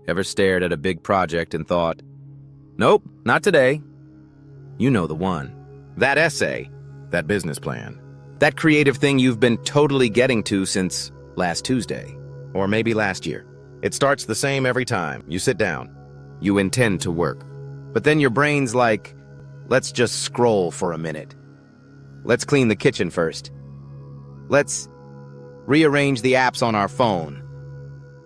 Ever stared at a big project and thought, nope, not today? You know the one. That essay, that business plan, that creative thing you've been totally getting to since last Tuesday, or maybe last year. It starts the same every time. You sit down. You intend to work. But then your brain's like, let's just scroll for a minute. Let's clean the kitchen first. Let's rearrange the apps on our phone.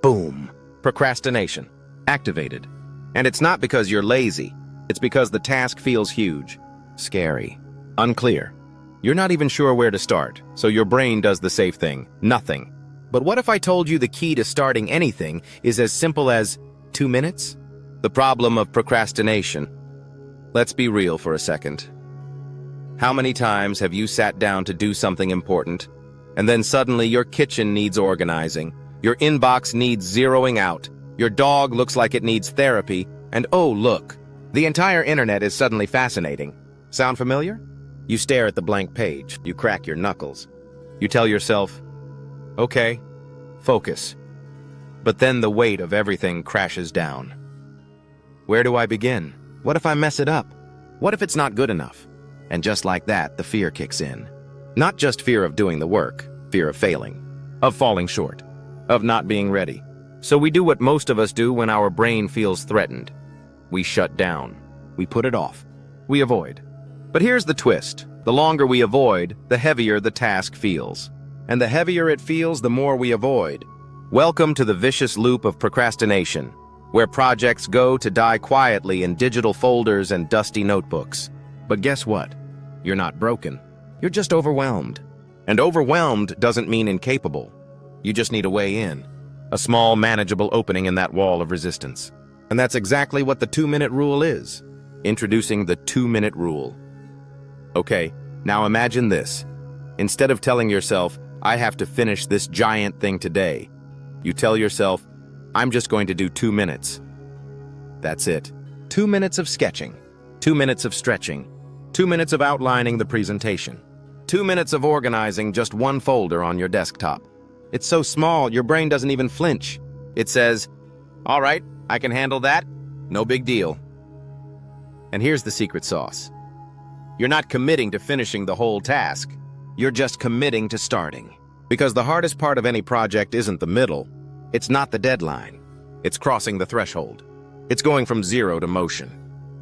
Boom. Procrastination. Activated. And it's not because you're lazy. It's because the task feels huge, scary, unclear. You're not even sure where to start, so your brain does the safe thing, nothing. But what if I told you the key to starting anything is as simple as 2 minutes? The problem of procrastination. Let's be real for a second. How many times have you sat down to do something important, and then suddenly your kitchen needs organizing, your inbox needs zeroing out, your dog looks like it needs therapy, and oh look, the entire internet is suddenly fascinating. Sound familiar? You stare at the blank page, you crack your knuckles. You tell yourself, okay, focus. But then the weight of everything crashes down. Where do I begin? What if I mess it up? What if it's not good enough? And just like that, the fear kicks in. Not just fear of doing the work, fear of failing, of falling short, of not being ready. So we do what most of us do when our brain feels threatened. We shut down. We put it off. We avoid. But here's the twist. The longer we avoid, the heavier the task feels. And the heavier it feels, the more we avoid. Welcome to the vicious loop of procrastination, where projects go to die quietly in digital folders and dusty notebooks. But guess what? You're not broken. You're just overwhelmed. And overwhelmed doesn't mean incapable. You just need a way in. A small, manageable opening in that wall of resistance. And that's exactly what the 2-minute rule is. Introducing the 2-minute rule. Okay, now imagine this. Instead of telling yourself, I have to finish this giant thing today, you tell yourself, I'm just going to do 2 minutes. That's it. 2 minutes of sketching. 2 minutes of stretching. 2 minutes of outlining the presentation. 2 minutes of organizing just one folder on your desktop. It's so small, your brain doesn't even flinch. It says, all right, I can handle that. No big deal. And here's the secret sauce. You're not committing to finishing the whole task. You're just committing to starting. Because the hardest part of any project isn't the middle. It's not the deadline. It's crossing the threshold. It's going from zero to motion.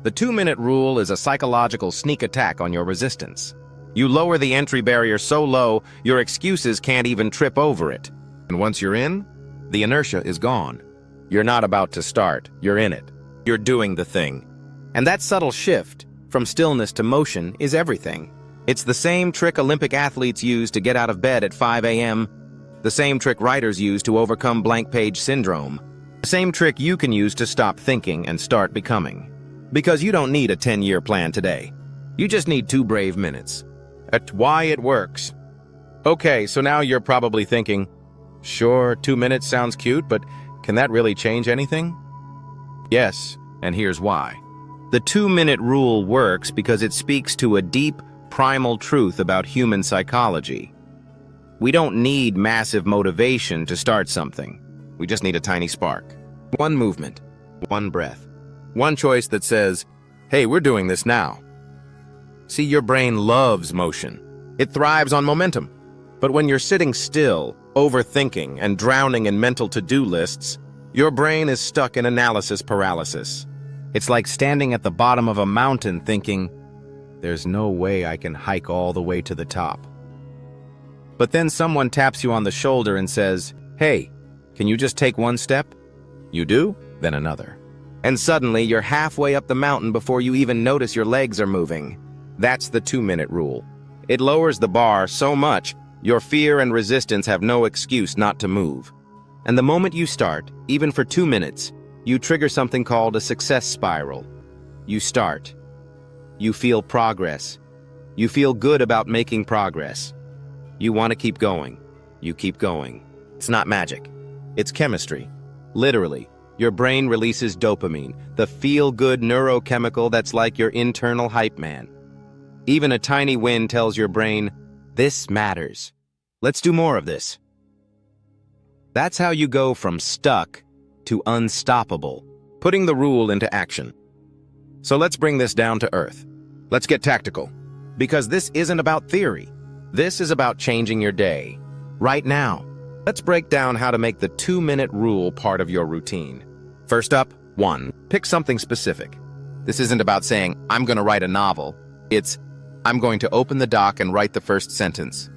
The 2-minute rule is a psychological sneak attack on your resistance. You lower the entry barrier so low, your excuses can't even trip over it. And once you're in, the inertia is gone. You're not about to start, you're in it. You're doing the thing. And that subtle shift, from stillness to motion, is everything. It's the same trick Olympic athletes use to get out of bed at 5 a.m., the same trick writers use to overcome blank page syndrome, the same trick you can use to stop thinking and start becoming. Because you don't need a 10-year plan today. You just need 2 brave minutes. That's why it works. Okay, so now you're probably thinking, sure, 2 minutes sounds cute, but can that really change anything? Yes, and here's why. The 2-minute rule works because it speaks to a deep, primal truth about human psychology. We don't need massive motivation to start something. We just need a tiny spark. One movement, one breath, one choice that says, hey, we're doing this now. See, your brain loves motion. It thrives on momentum. But when you're sitting still, overthinking, and drowning in mental to-do lists, your brain is stuck in analysis paralysis. It's like standing at the bottom of a mountain thinking, there's no way I can hike all the way to the top. But then someone taps you on the shoulder and says, hey, can you just take one step? You do? Then another. And suddenly you're halfway up the mountain before you even notice your legs are moving. That's the 2-minute rule. It lowers the bar so much, your fear and resistance have no excuse not to move. And the moment you start, even for 2 minutes, you trigger something called a success spiral. You start. You feel progress. You feel good about making progress. You want to keep going. You keep going. It's not magic. It's chemistry. Literally, your brain releases dopamine, the feel-good neurochemical that's like your internal hype man. Even a tiny win tells your brain, this matters. Let's do more of this. That's how you go from stuck to unstoppable, putting the rule into action. So let's bring this down to earth. Let's get tactical, because this isn't about theory. This is about changing your day, right now. Let's break down how to make the 2-minute rule part of your routine. First up, 1. Pick something specific. This isn't about saying, I'm going to write a novel. It's, I'm going to open the doc and write the first sentence.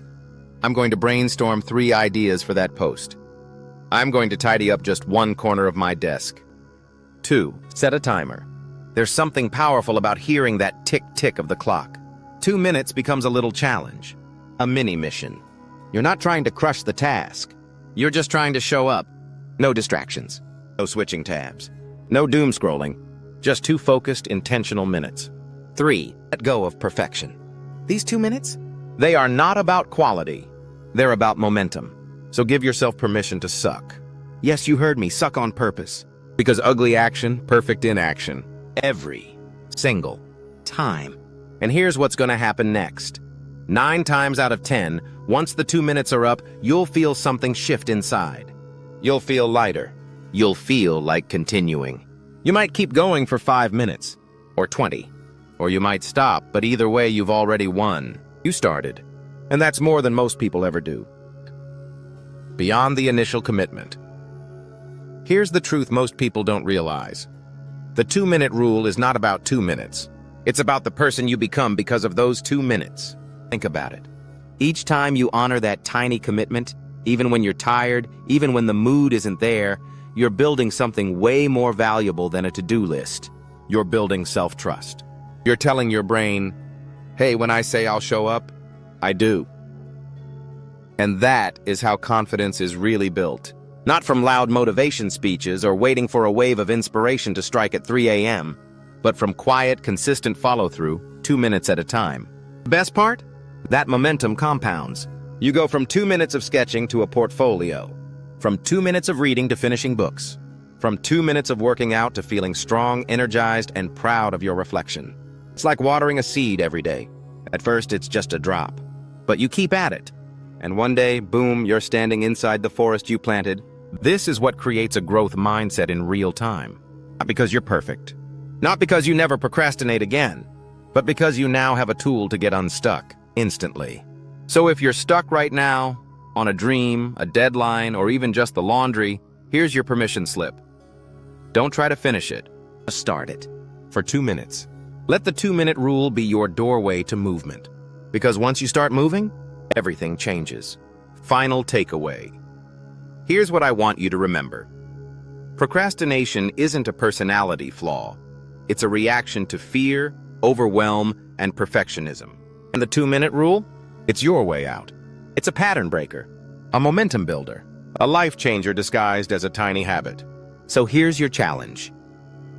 I'm going to brainstorm 3 ideas for that post. I'm going to tidy up just one corner of my desk. 2. Set a timer. There's something powerful about hearing that tick-tick of the clock. 2 minutes becomes a little challenge, a mini-mission. You're not trying to crush the task. You're just trying to show up. No distractions, no switching tabs, no doom scrolling, just 2 focused, intentional minutes. 3. Let go of perfection. These 2 minutes? They are not about quality. They're about momentum. So give yourself permission to suck. Yes, you heard me, suck on purpose. Because ugly action, perfect inaction. Every single time. And here's what's going to happen next. 9 times out of 10, once the 2 minutes are up, you'll feel something shift inside. You'll feel lighter. You'll feel like continuing. You might keep going for 5 minutes, or 20, or you might stop, but either way, you've already won. You started, and that's more than most people ever do. Beyond the initial commitment. Here's the truth most people don't realize. The 2-minute rule is not about 2 minutes. It's about the person you become because of those 2 minutes. Think about it. Each time you honor that tiny commitment, even when you're tired, even when the mood isn't there, you're building something way more valuable than a to-do list. You're building self-trust. You're telling your brain, hey, when I say I'll show up, I do. And that is how confidence is really built. Not from loud motivation speeches or waiting for a wave of inspiration to strike at 3 a.m., but from quiet, consistent follow-through, 2 minutes at a time. The best part? That momentum compounds. You go from 2 minutes of sketching to a portfolio, from 2 minutes of reading to finishing books, from 2 minutes of working out to feeling strong, energized, and proud of your reflection. It's like watering a seed every day. At first, it's just a drop, but you keep at it. And one day, boom, you're standing inside the forest you planted. This is what creates a growth mindset in real time. Not because you're perfect. Not because you never procrastinate again, but because you now have a tool to get unstuck instantly. So if you're stuck right now, on a dream, a deadline, or even just the laundry, here's your permission slip. Don't try to finish it. Just start it. For 2 minutes. Let the 2-minute rule be your doorway to movement. Because once you start moving, everything changes. Final takeaway. Here's what I want you to remember. Procrastination isn't a personality flaw. It's a reaction to fear, overwhelm, and perfectionism. And the 2-minute rule? It's your way out. It's a pattern breaker, a momentum builder, a life changer disguised as a tiny habit. So here's your challenge.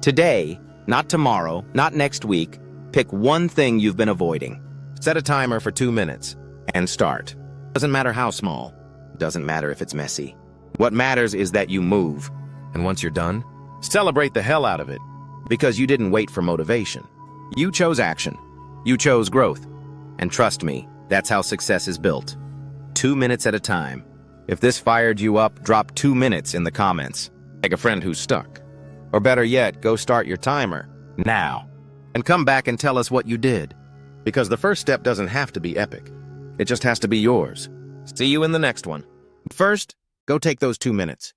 Today, not tomorrow, not next week, pick one thing you've been avoiding. Set a timer for 2 minutes and start. Doesn't matter how small. Doesn't matter if it's messy. What matters is that you move. And once you're done, celebrate the hell out of it. Because you didn't wait for motivation. You chose action. You chose growth. And trust me, that's how success is built. 2 minutes at a time. If this fired you up, drop 2 minutes in the comments. Like a friend who's stuck. Or better yet, go start your timer now. And come back and tell us what you did. Because the first step doesn't have to be epic. It just has to be yours. See you in the next one. First, go take those 2 minutes.